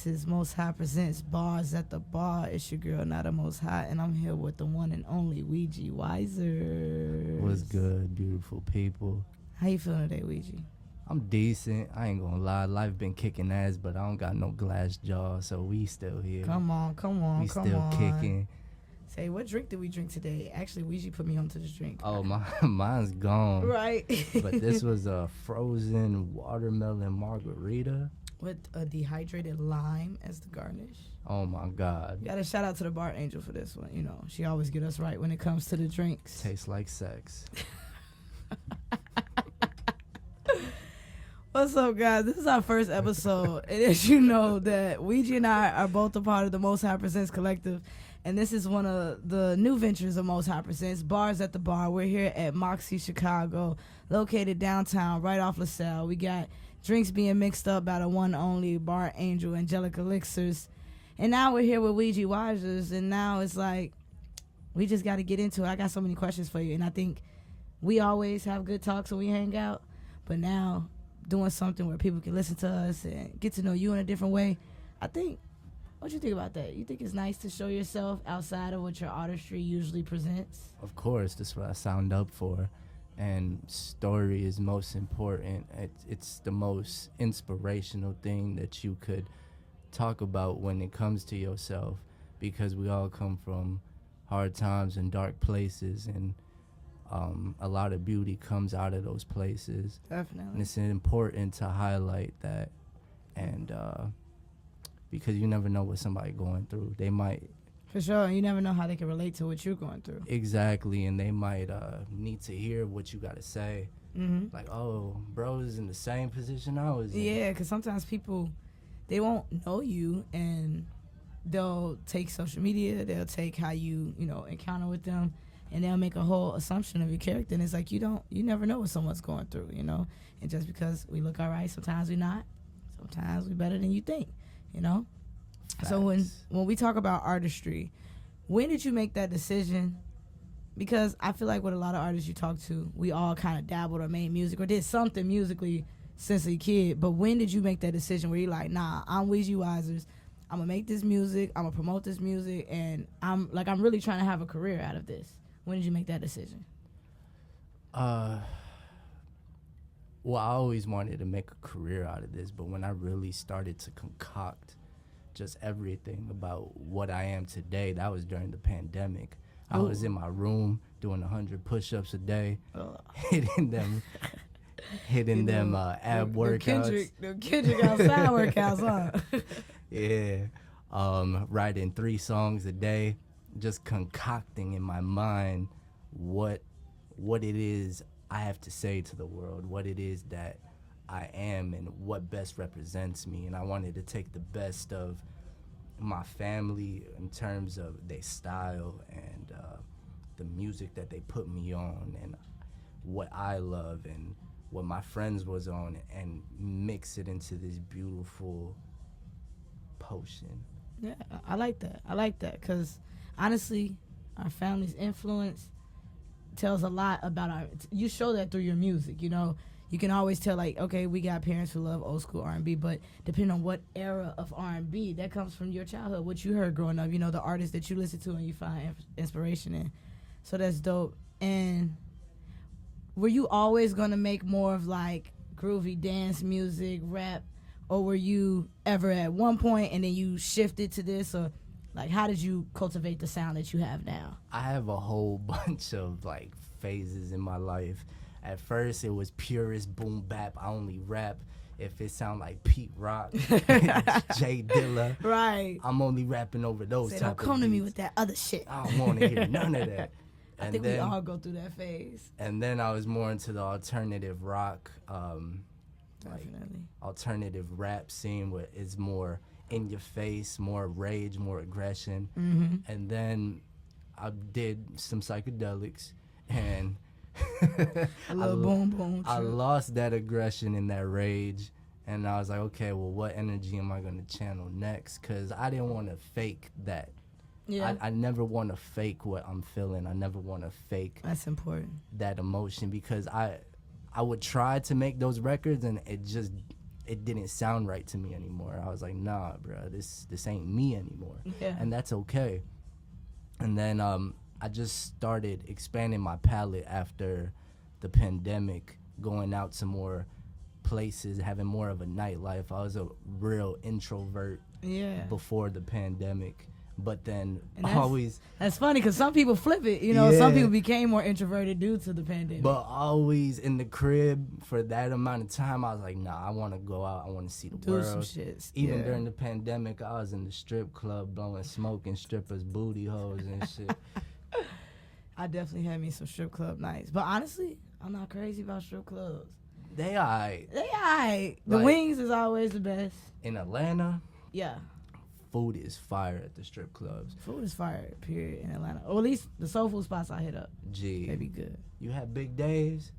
This is Most High Presents Bars at the Bar. It's your girl, Not a Most High, and I'm here with the one and only Weegi Wizers. What's good, beautiful people? How you feeling today, Weegi? I'm decent. I ain't gonna lie. Life been kicking ass, but I don't got no glass jaw, so we still here. Come on. We still kicking. Say, what drink did we drink today? Actually, Weegi put me onto this drink. Oh, mine's gone. Right. But this was a frozen watermelon margarita. With a dehydrated lime as the garnish. Oh, my God. Got to shout out to the bar angel for this one. You know, she always get us right when it comes to the drinks. Tastes like sex. What's up, guys? This is our first episode. And as you know, that Weegi and I are both a part of the Most High Presents Collective. And this is one of the new ventures of Most High Presents, Bars at the Bar. We're here at MHP Chicago, located downtown, right off LaSalle. We got drinks being mixed up by the one only Bar Angel, Angelic Elixirs. And now we're here with Weegi Wizers. And now it's like, we just got to get into it. I got so many questions for you. And I think we always have good talks when we hang out. But now, doing something where people can listen to us and get to know you in a different way, I think, what you think about that? You think it's nice to show yourself outside of what your artistry usually presents? Of course, that's what I signed up for. And story is most important. It's the most inspirational thing that you could talk about when it comes to yourself, because we all come from hard times and dark places, and a lot of beauty comes out of those places. Definitely. And it's important to highlight that, and because you never know what somebody going through. They might... For sure. You never know how they can relate to what you're going through. Exactly, and they might need to hear what you got to say. Mm-hmm. Like, oh, bro's in the same position I was in. Yeah, because sometimes people, they won't know you, and they'll take social media, they'll take how you encounter with them, and they'll make a whole assumption of your character. And it's like, you never know what someone's going through, And just because we look all right, sometimes we're not. Sometimes we're better than you think, Facts. So when we talk about artistry, when did you make that decision? Because I feel like with a lot of artists you talk to, we all kind of dabbled or made music or did something musically since a kid. But when did you make that decision where you're like, nah, I'm Weegi Wizers, I'm going to make this music, I'm going to promote this music, and I'm really trying to have a career out of this? When did you make that decision? Well, I always wanted to make a career out of this, but when I really started to concoct just everything about what I am today, that was during the pandemic. Ooh. I was in my room doing 100 push-ups a day, hitting them ab workouts. The Kendrick outside workouts, huh? Yeah. Writing 3 songs a day, just concocting in my mind what it is I have to say to the world, what it is that I am and what best represents me. And I wanted to take the best of my family in terms of their style and the music that they put me on and what I love and what my friends was on, and mix it into this beautiful potion. Yeah, I like that because honestly, our family's influence tells a lot about you show that through your music. You can always tell, like, okay, we got parents who love old school R&B, but depending on what era of R&B, that comes from your childhood, what you heard growing up, the artists that you listen to and you find inspiration in. So that's dope. And were you always going to make more of like groovy dance music, rap, or were you ever at one point and then you shifted to this, or like how did you cultivate the sound that you have now? I have a whole bunch of like phases in my life. At first, it was purist boom bap. I only rap if it sound like Pete Rock, Jay Dilla. Right. I'm only rapping over those type of beats. Don't come to me with that other shit. I don't want to hear none of that. I think we all go through that phase. And then I was more into the alternative rock, Definitely. Alternative rap scene where it's more in your face, more rage, more aggression. Mm-hmm. And then I did some psychedelics and a little boom boom. I lost that aggression and that rage, and I was like, okay, well, what energy am I going to channel next? Because I didn't want to fake that. Yeah. I never want to fake what I'm feeling. I never want to fake. That's important. That emotion, because I would try to make those records and it it didn't sound right to me anymore. I was like, nah, bro, this ain't me anymore. Yeah. And that's okay. And then I just started expanding my palette after the pandemic, going out to more places, having more of a nightlife. I was a real introvert before the pandemic. But then that's funny because some people flip it, you know. Some people became more introverted due to the pandemic. But always in the crib for that amount of time, I was like, nah, I want to go out. I want to see the world. Some shit. Even during the pandemic, I was in the strip club blowing smoke and strippers' booty holes and shit. I definitely had me some strip club nights. But honestly, I'm not crazy about strip clubs. They alright. The wings is always the best. In Atlanta? Yeah. Food is fire at the strip clubs. Food is fire, period, in Atlanta. Or at least the soul food spots I hit up. Gee. They be good. You had big days?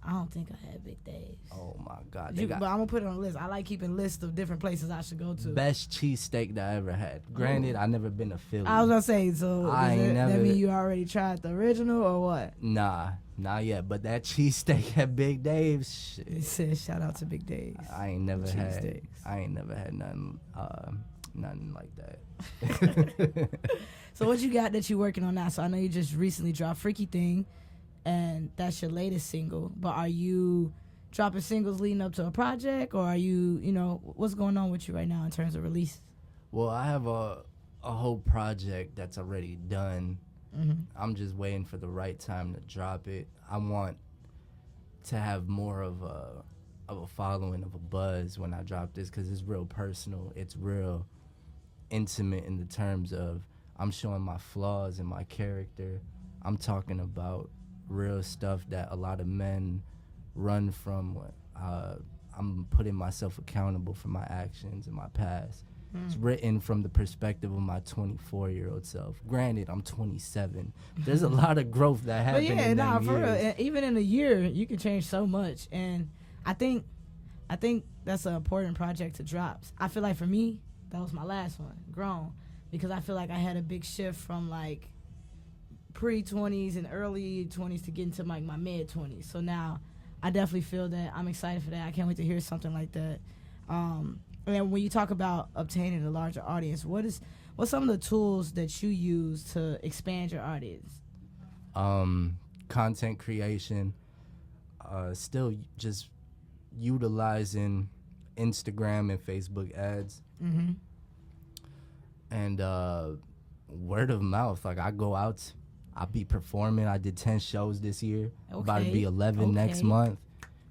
I don't think I had big days. Oh, my God. But I'm going to put it on a list. I like keeping lists of different places I should go to. Best cheesesteak that I ever had. Granted, I never been to Philly. I was going to say, so that mean you already tried the original or what? Nah, not yet. But that cheesesteak at Big Dave's, shit. It says shout out to Big Dave's. I ain't never had nothing like that. So what you got that you working on now? So I know you just recently dropped Freaky Thing, and that's your latest single. But are you dropping singles leading up to a project, or are you, what's going on with you right now in terms of release? Well, I have a whole project that's already done. Mm-hmm. I'm just waiting for the right time to drop it. I want to have more of a following, of a buzz when I drop this, because it's real personal. It's real intimate in the terms of I'm showing my flaws in my character. I'm talking about real stuff that a lot of men run from. I'm putting myself accountable for my actions and my past. It's written from the perspective of my 24-year-old self. Granted, I'm 27. There's a lot of growth that happened in them for years. real. Even in a year, you can change so much. And I think that's an important project to drop. I feel like for me, that was my last one, Grown, because I feel like I had a big shift from like pre-20s and early 20s to get into like my mid-20s. So now I definitely feel that I'm excited for that. I can't wait to hear something like that. And when you talk about obtaining a larger audience, what's some of the tools that you use to expand your audience? Content creation, still just utilizing Instagram and Facebook ads. Mm-hmm. And word of mouth. Like, I go out, I'll be performing. I did 10 shows this year. Okay. About to be 11 next month.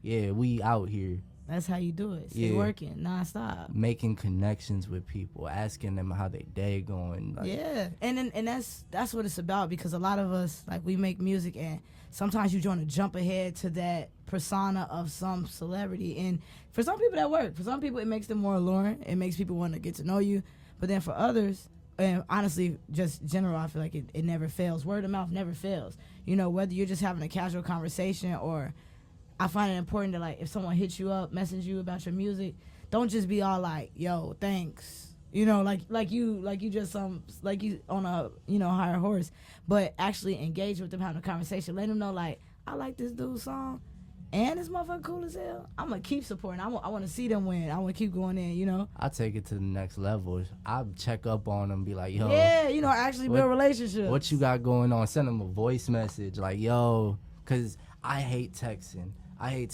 Yeah, we out here. That's how you do it. Stay working nonstop. Making connections with people, asking them how their day going. Like, yeah, and that's what it's about, because a lot of us, like, we make music and sometimes you want to jump ahead to that persona of some celebrity. And for some people that work. For some people it makes them more alluring. It makes people want to get to know you. But then for others, and honestly, just general, I feel like it never fails. Word of mouth never fails. Whether you're just having a casual conversation, or I find it important to, like, if someone hits you up, message you about your music, don't just be all like, yo, thanks. Like you just like you on a, higher horse, but actually engage with them, having a conversation. Let them know, like, I like this dude's song and this motherfucker cool as hell. I'm going to keep supporting. I want to see them win. I want to keep going in, I take it to the next level. I check up on them, be like, yo. Yeah, actually build relationships. What you got going on? Send them a voice message. Like, yo, because I hate texting. I hate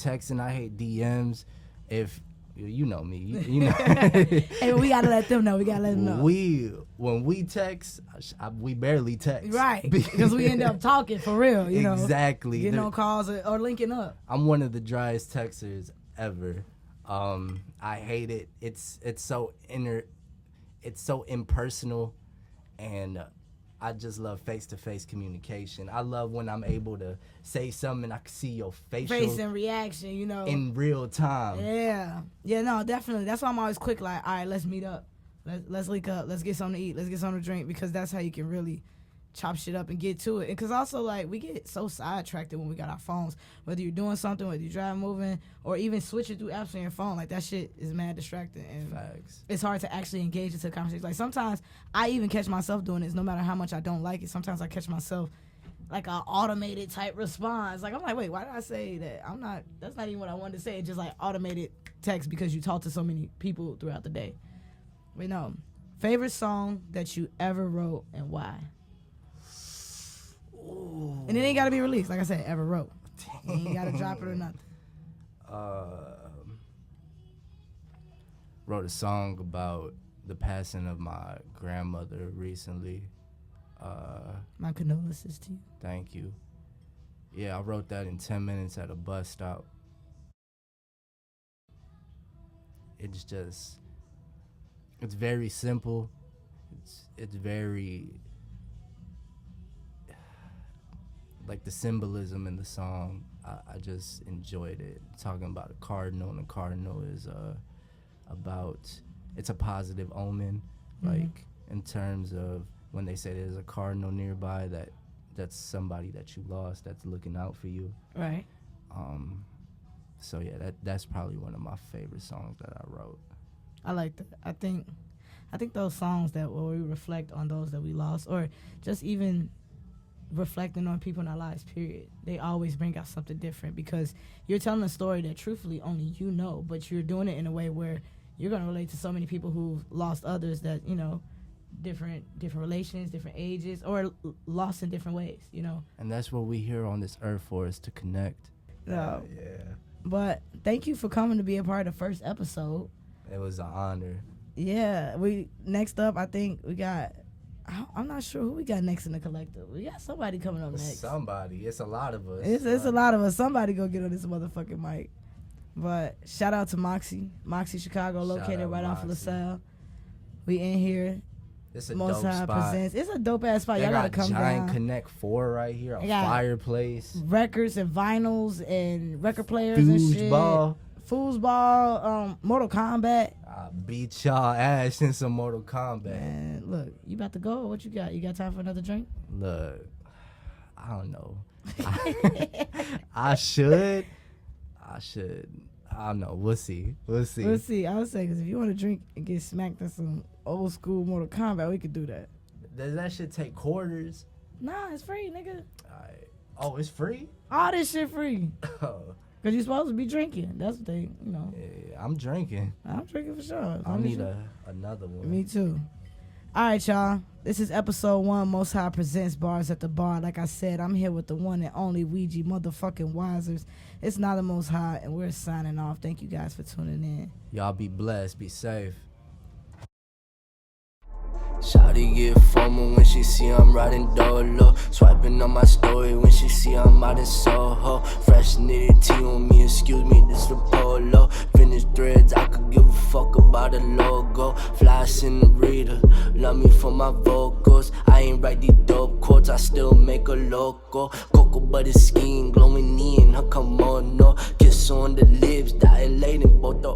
DMs. If you know me, you know. Hey, we gotta let them know. When we text, we barely text. Right, because we end up talking for real. Exactly. Getting on calls or linking up. I'm one of the driest texters ever. I hate it. It's so impersonal, and I just love face-to-face communication. I love when I'm able to say something and I can see your face and reaction, in real time. Yeah, no, definitely. That's why I'm always quick. Like, all right, let's meet up. Let's link up. Let's get something to eat. Let's get something to drink, because that's how you can really chop shit up and get to it. And because also, like, we get so sidetracked when we got our phones. Whether you're doing something, whether you're driving, moving, or even switching through apps on your phone, like, that shit is mad distracting. And facts. It's hard to actually engage into a conversation. Like, sometimes I even catch myself doing this, no matter how much I don't like it. Sometimes I catch myself like an automated type response. Like, I'm like, wait, why did I say that? That's not even what I wanted to say. It's just like automated text because you talk to so many people throughout the day. We know. Favorite song that you ever wrote and why? Ooh. And it ain't got to be released. Like I said, ever wrote. You ain't got to drop it or nothing. Wrote a song about the passing of my grandmother recently. My condolences to you. Thank you. Yeah, I wrote that in 10 minutes at a bus stop. It's very simple. It's very, like the symbolism in the song, I just enjoyed it. Talking about a cardinal, and a cardinal is it's a positive omen, like in terms of when they say there's a cardinal nearby, that's somebody that you lost that's looking out for you. Right. So yeah, that's probably one of my favorite songs that I wrote. I like that. I think those songs that where we reflect on those that we lost, or just even reflecting on people in our lives, period, they always bring out something different because you're telling a story that truthfully only you know, but you're doing it in a way where you're going to relate to so many people who've lost others that, you know, different relations, different ages, or lost in different ways, you know. And that's what we here on this earth for, is to connect. Yeah. Yeah. But thank you for coming to be a part of the first episode. It was an honor. Yeah. Next up, I think we got, I'm not sure who we got next in the collective. We got somebody coming up next. Somebody. It's a lot of us. It's a lot of us. Somebody go get on this motherfucking mic. But shout out to Moxie Chicago, located right off of LaSalle. We in here. It's a Most dope High spot. Presents. It's a dope ass spot. They Y'all gotta got come Giant down. Connect 4 right here. A They got fireplace. Records and vinyls and record players and shit. Foosball, Mortal Kombat. I beat y'all ass in some Mortal Kombat. Man, look, you about to go? What you got? You got time for another drink? Look, I don't know. I should. I don't know. We'll see. I would say, because if you want to drink and get smacked in some old school Mortal Kombat, we could do that. Does that shit take quarters? Nah, it's free, nigga. Oh, it's free? All this shit free. Oh. Because you're supposed to be drinking. That's what they, you know. Yeah, I'm drinking. I'm drinking for sure. I need another one. Me too. All right, y'all. This is episode 1, Most High Presents Bars at the Bar. Like I said, I'm here with the one and only Weegi motherfucking Wizers. It's not the Most High, and we're signing off. Thank you guys for tuning in. Y'all be blessed. Be safe. Shawty get FOMO when she see I'm riding dolo. Swiping on my story when she see I'm out in Soho. Fresh knitted tee on me, excuse me, this the polo. Finished threads, I could give a fuck about a logo. Fly senorita, love me for my vocals. I ain't write these dope quotes, I still make a loco. Cocoa butter skin, glowing in her kimono. Kiss on the lips, dilating both the